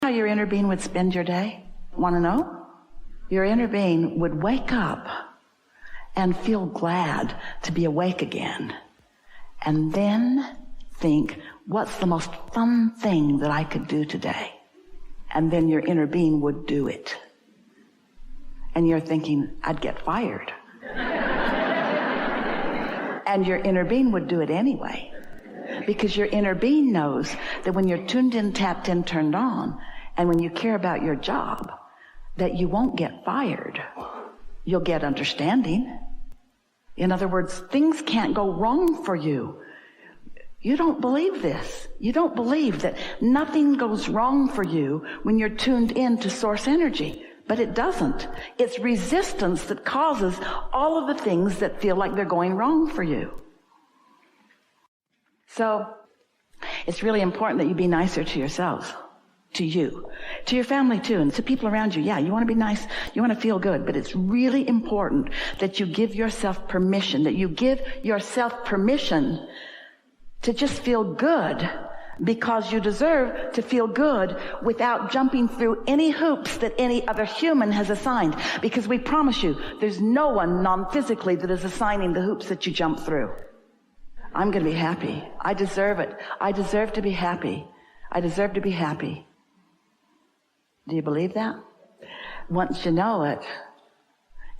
How your inner being would spend your day? Want to know? Your inner being would wake up and feel glad to be awake again. And then think, what's the most fun thing that I could do today? And then your inner being would do it. And you're thinking, I'd get fired. And your inner being would do it anyway. Because your inner being knows that when you're tuned in, tapped in, turned on, and when you care about your job, that you won't get fired. You'll get understanding. In other words, things can't go wrong for you. You don't believe this. You don't believe that nothing goes wrong for you when you're tuned in to source energy. But it doesn't. It's resistance that causes all of the things that feel like they're going wrong for you. So it's really important that you be nicer to yourselves, to you, to your family too, and to people around you. Yeah, you want to be nice, you want to feel good, but it's really important that you give yourself permission, to just feel good, because you deserve to feel good without jumping through any hoops that any other human has assigned. Because we promise you, there's no one non-physically that is assigning the hoops that you jump through. I'm going to be happy. I deserve it. I deserve to be happy. I deserve to be happy. Do you believe that? Once you know it,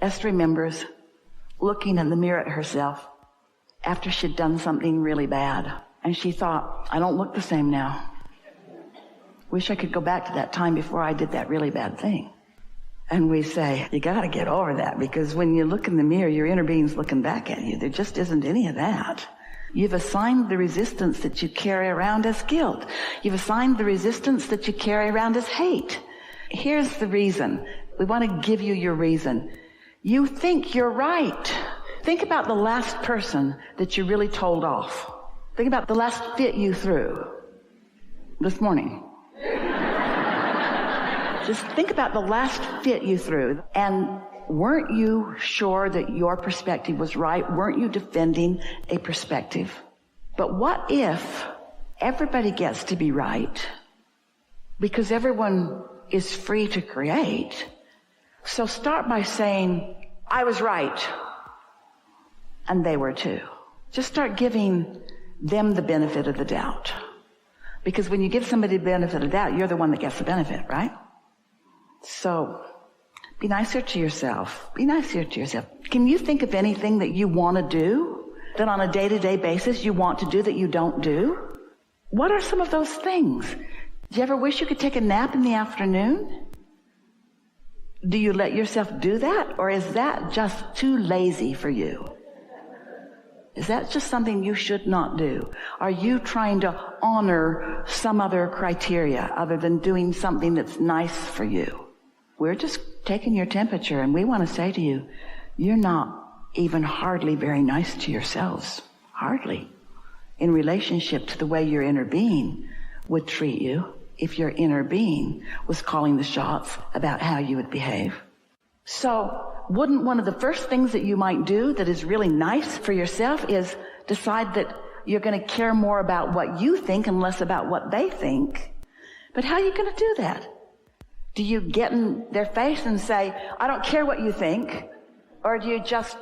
Esther remembers looking in the mirror at herself after she'd done something really bad. And she thought, I don't look the same now. Wish I could go back to that time before I did that really bad thing. And we say, you got to get over that, because when you look in the mirror, your inner being's looking back at you. There just isn't any of that. You've assigned the resistance that you carry around as guilt. You've assigned the resistance that you carry around as hate. Here's the reason. We want to give you your reason. You think you're right. Think about the last person that you really told off. Think about the last fit you threw this morning. Just think about the last fit you threw. And weren't you sure that your perspective was right? Weren't you defending a perspective? But what if everybody gets to be right? Because everyone is free to create. So start by saying, I was right. And they were too. Just start giving them the benefit of the doubt. Because when you give somebody the benefit of the doubt, you're the one that gets the benefit, right? So be nicer to yourself. Be nicer to yourself. Can you think of anything that you want to do, that on a day-to-day basis you want to do that you don't do? What are some of those things? Do you ever wish you could take a nap in the afternoon? Do you let yourself do that? Or is that just too lazy for you? Is that just something you should not do? Are you trying to honor some other criteria other than doing something that's nice for you? We're just taking your temperature, and we want to say to you, you're not even hardly very nice to yourselves. Hardly. In relationship to the way your inner being would treat you if your inner being was calling the shots about how you would behave. So wouldn't one of the first things that you might do that is really nice for yourself is decide that you're going to care more about what you think and less about what they think? But how are you going to do that? Do you get in their face and say, I don't care what you think? Or do you just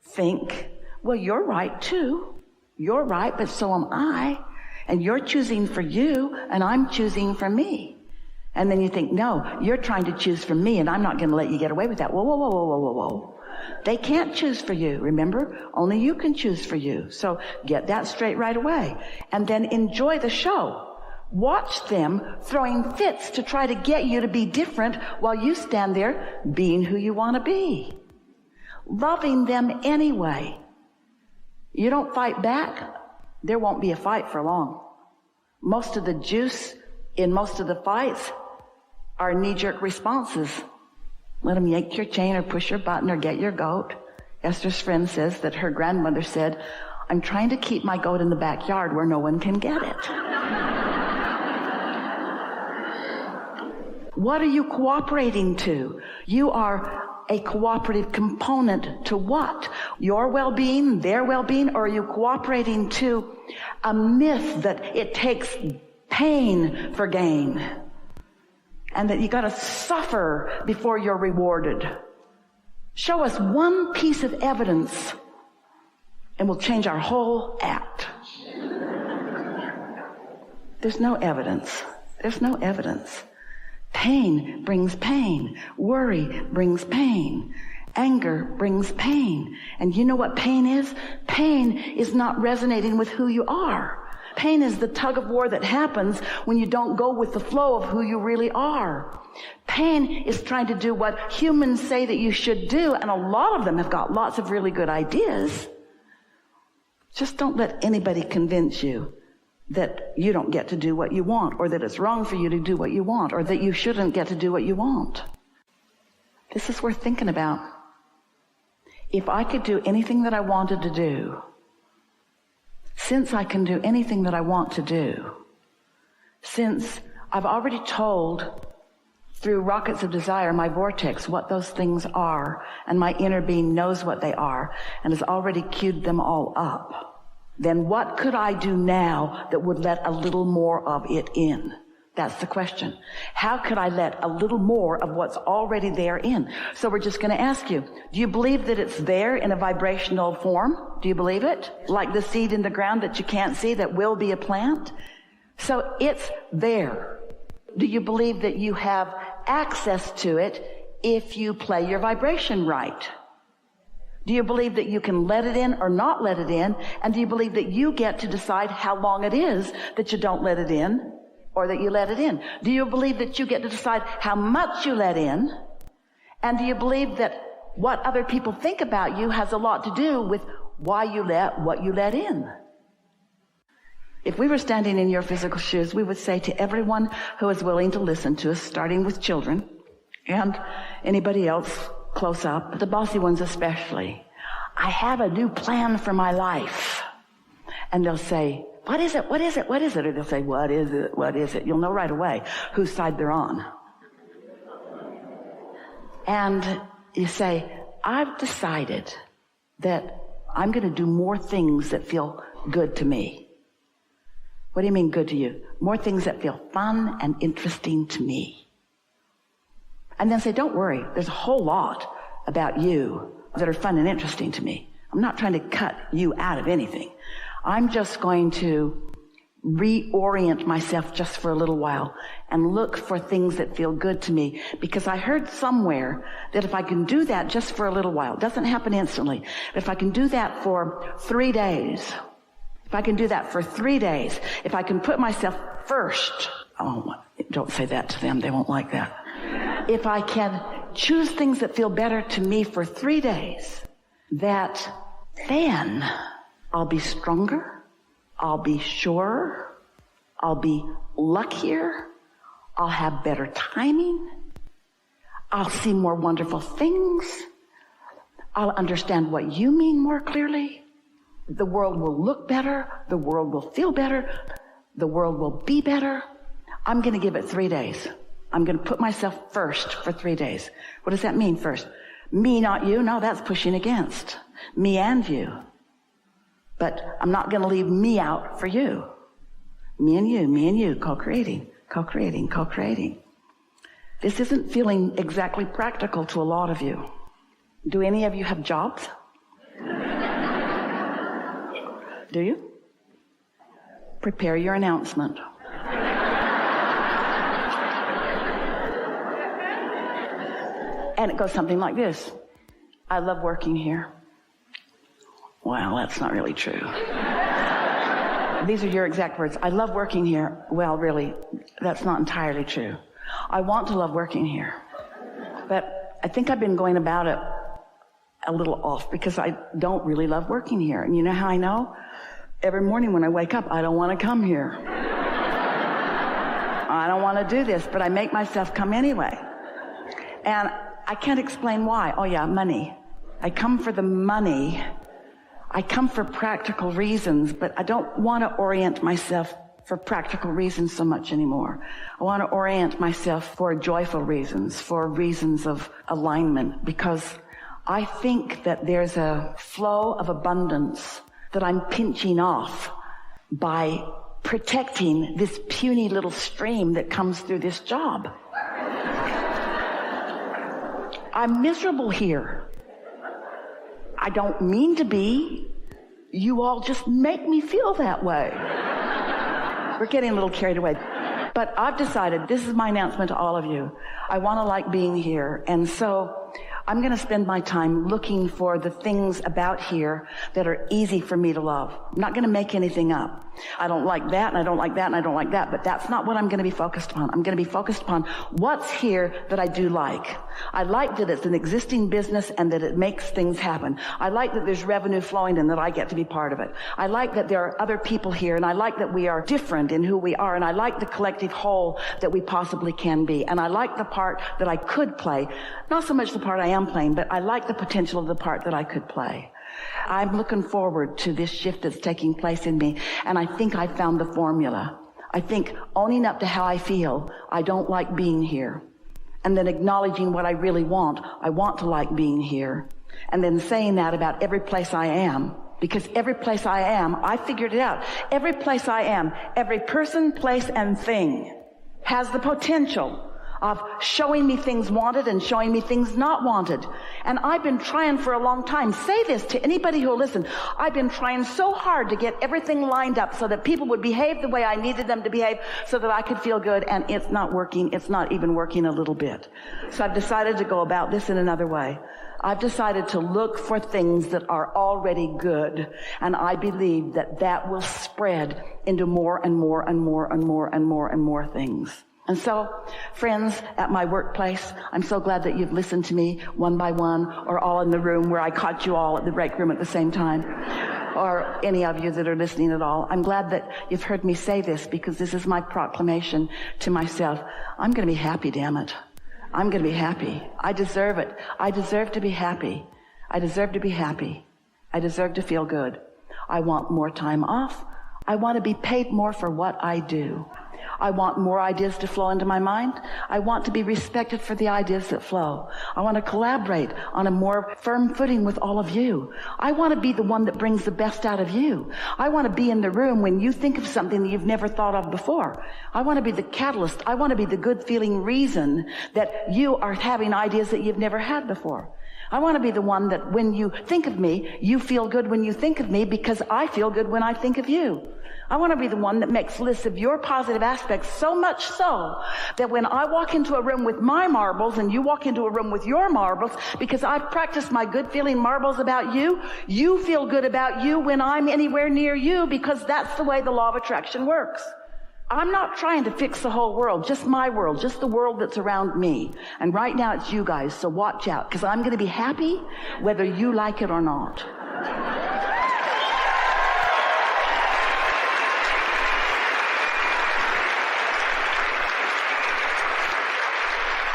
think, well, you're right too. You're right, but so am I. And you're choosing for you, and I'm choosing for me. And then you think, no, you're trying to choose for me, and I'm not going to let you get away with that. Whoa, whoa, whoa, whoa, whoa, whoa, whoa. They can't choose for you, remember? Only you can choose for you. So get that straight right away. And then enjoy the show. Watch them throwing fits to try to get you to be different while you stand there being who you want to be. Loving them anyway. You don't fight back, there won't be a fight for long. Most of the juice in most of the fights are knee-jerk responses. Let them yank your chain or push your button or get your goat. Esther's friend says that her grandmother said, I'm trying to keep my goat in the backyard where no one can get it. What are you cooperating to? You are a cooperative component to what? Your well-being, their well-being, or are you cooperating to a myth that it takes pain for gain? and that you got to suffer before you're rewarded. Show us one piece of evidence and we'll change our whole act. There's no evidence. There's no evidence. Pain brings pain. Worry brings pain. Anger brings pain. And you know what pain is? Pain is not resonating with who you are. Pain is the tug of war that happens when you don't go with the flow of who you really are. Pain is trying to do what humans say that you should do, and a lot of them have got lots of really good ideas. Just don't let anybody convince you that you don't get to do what you want, or that it's wrong for you to do what you want, or that you shouldn't get to do what you want. This is worth thinking about. If I could do anything that I wanted to do, since I can do anything that I want to do, since I've already told through rockets of desire, my vortex, what those things are, and my inner being knows what they are, and has already queued them all up, then what could I do now that would let a little more of it in? That's the question. How could I let a little more of what's already there in? So we're just going to ask you, do you believe that it's there in a vibrational form? Do you believe it? Like the seed in the ground that you can't see that will be a plant? So it's there. Do you believe that you have access to it if you play your vibration right? Do you believe that you can let it in or not let it in? And do you believe that you get to decide how long it is that you don't let it in or that you let it in? Do you believe that you get to decide how much you let in? And do you believe that what other people think about you has a lot to do with why you let what you let in? If we were standing in your physical shoes, we would say to everyone who is willing to listen to us, starting with children and anybody else close up, the bossy ones especially, I have a new plan for my life. And they'll say, what is it? What is it? What is it? Or they'll say, what is it? What is it? You'll know right away whose side they're on. And you say, I've decided that I'm going to do more things that feel good to me. What do you mean good to you? More things that feel fun and interesting to me. And then say, don't worry, there's a whole lot about you that are fun and interesting to me. I'm not trying to cut you out of anything. I'm just going to reorient myself just for a little while and look for things that feel good to me, because I heard somewhere that if I can do that just for a little while, it doesn't happen instantly, but if I can do that for 3 days, if I can do that for 3 days, if I can put myself first, don't say that to them, they won't like that. If I can choose things that feel better to me for 3 days, that then I'll be stronger, I'll be surer, I'll be luckier, I'll have better timing, I'll see more wonderful things, I'll understand what you mean more clearly, the world will look better, the world will feel better, the world will be better. I'm going to give it 3 days. I'm going to put myself first for 3 days. What does that mean first? Me, not you? No, that's pushing against. Me and you. But I'm not going to leave me out for you. Me and you, co-creating, co-creating, co-creating. This isn't feeling exactly practical to a lot of you. Do any of you have jobs? Do you? Prepare your announcement. And it goes something like this. I love working here. Well, that's not really true. These are your exact words. I love working here. Well, really, that's not entirely true. I want to love working here. But I think I've been going about it a little off because I don't really love working here. And you know how I know? Every morning when I wake up, I don't want to come here. I don't want to do this, but I make myself come anyway. And I can't explain why. Oh yeah, money. I come for the money. I come for practical reasons, but I don't want to orient myself for practical reasons so much anymore. I want to orient myself for joyful reasons, for reasons of alignment, because I think that there's a flow of abundance that I'm pinching off by protecting this puny little stream that comes through this job. I'm miserable here. I don't mean to be. You all just make me feel that way. We're getting a little carried away. But I've decided, this is my announcement to all of you. I want to like being here. And so I'm going to spend my time looking for the things about here that are easy for me to love. I'm not going to make anything up. I don't like that, and I don't like that, and I don't like that, but that's not what I'm going to be focused upon. I'm going to be focused upon what's here that I do like. I like that it's an existing business and that it makes things happen. I like that there's revenue flowing and that I get to be part of it. I like that there are other people here, and I like that we are different in who we are, and I like the collective whole that we possibly can be. And I like the part that I could play. Not so much the part I am playing, but I like the potential of the part that I could play. I'm looking forward to this shift that's taking place in me, and I think I found the formula. I think owning up to how I feel, I don't like being here, and then acknowledging what I really want, I want to like being here, and then saying that about every place I am, because every place I am, I figured it out. Every place I am, every person, place, and thing has the potential of showing me things wanted and showing me things not wanted. And I've been trying for a long time. Say this to anybody who will listen. I've been trying so hard to get everything lined up so that people would behave the way I needed them to behave so that I could feel good, and it's not working. It's not even working a little bit. So I've decided to go about this in another way. I've decided to look for things that are already good, and I believe that that will spread into more and more and more and more and more and more things. And so, friends at my workplace, I'm so glad that you've listened to me one by one, or all in the room where I caught you all at the break room at the same time, or any of you that are listening at all. I'm glad that you've heard me say this, because this is my proclamation to myself. I'm going to be happy, damn it. I'm going to be happy. I deserve it. I deserve to be happy. I deserve to be happy. I deserve to feel good. I want more time off. I want to be paid more for what I do. I want more ideas to flow into my mind. I want to be respected for the ideas that flow. I want to collaborate on a more firm footing with all of you. I want to be the one that brings the best out of you. I want to be in the room when you think of something that you've never thought of before. I want to be the catalyst. I want to be the good feeling reason that you are having ideas that you've never had before. I want to be the one that when you think of me, you feel good when you think of me, because I feel good when I think of you. I want to be the one that makes lists of your positive aspects, so much so that when I walk into a room with my marbles and you walk into a room with your marbles, because I've practiced my good feeling marbles about you, you feel good about you when I'm anywhere near you, because that's the way the law of attraction works. I'm not trying to fix the whole world, just my world, just the world that's around me. And right now it's you guys, so watch out, because I'm going to be happy whether you like it or not.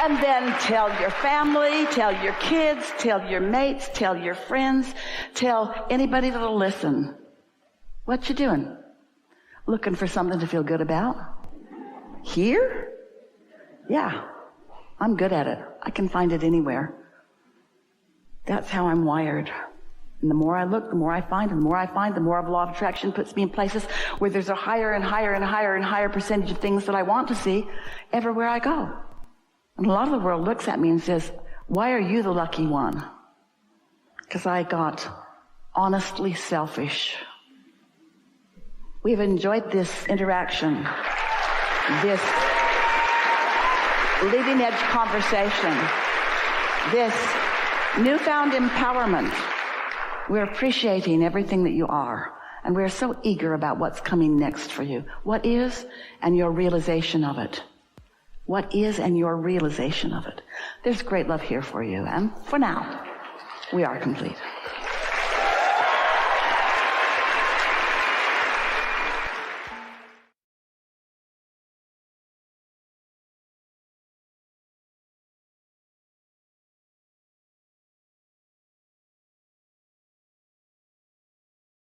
And then tell your family, tell your kids, tell your mates, tell your friends, tell anybody that'll listen. What you doing? Looking for something to feel good about? Here? Yeah, I'm good at it. I can find it anywhere. That's how I'm wired. And the more I look, the more I find, and the more I find, the more of law of attraction puts me in places where there's a higher and higher and higher and higher percentage of things that I want to see everywhere I go. And a lot of the world looks at me and says, why are you the lucky one? Because I got honestly selfish. We've enjoyed this interaction, this leading edge conversation, this newfound empowerment. We're appreciating everything that you are, and we're so eager about what's coming next for you. What is, and your realization of it. What is, and your realization of it. There's great love here for you, and for now, we are complete.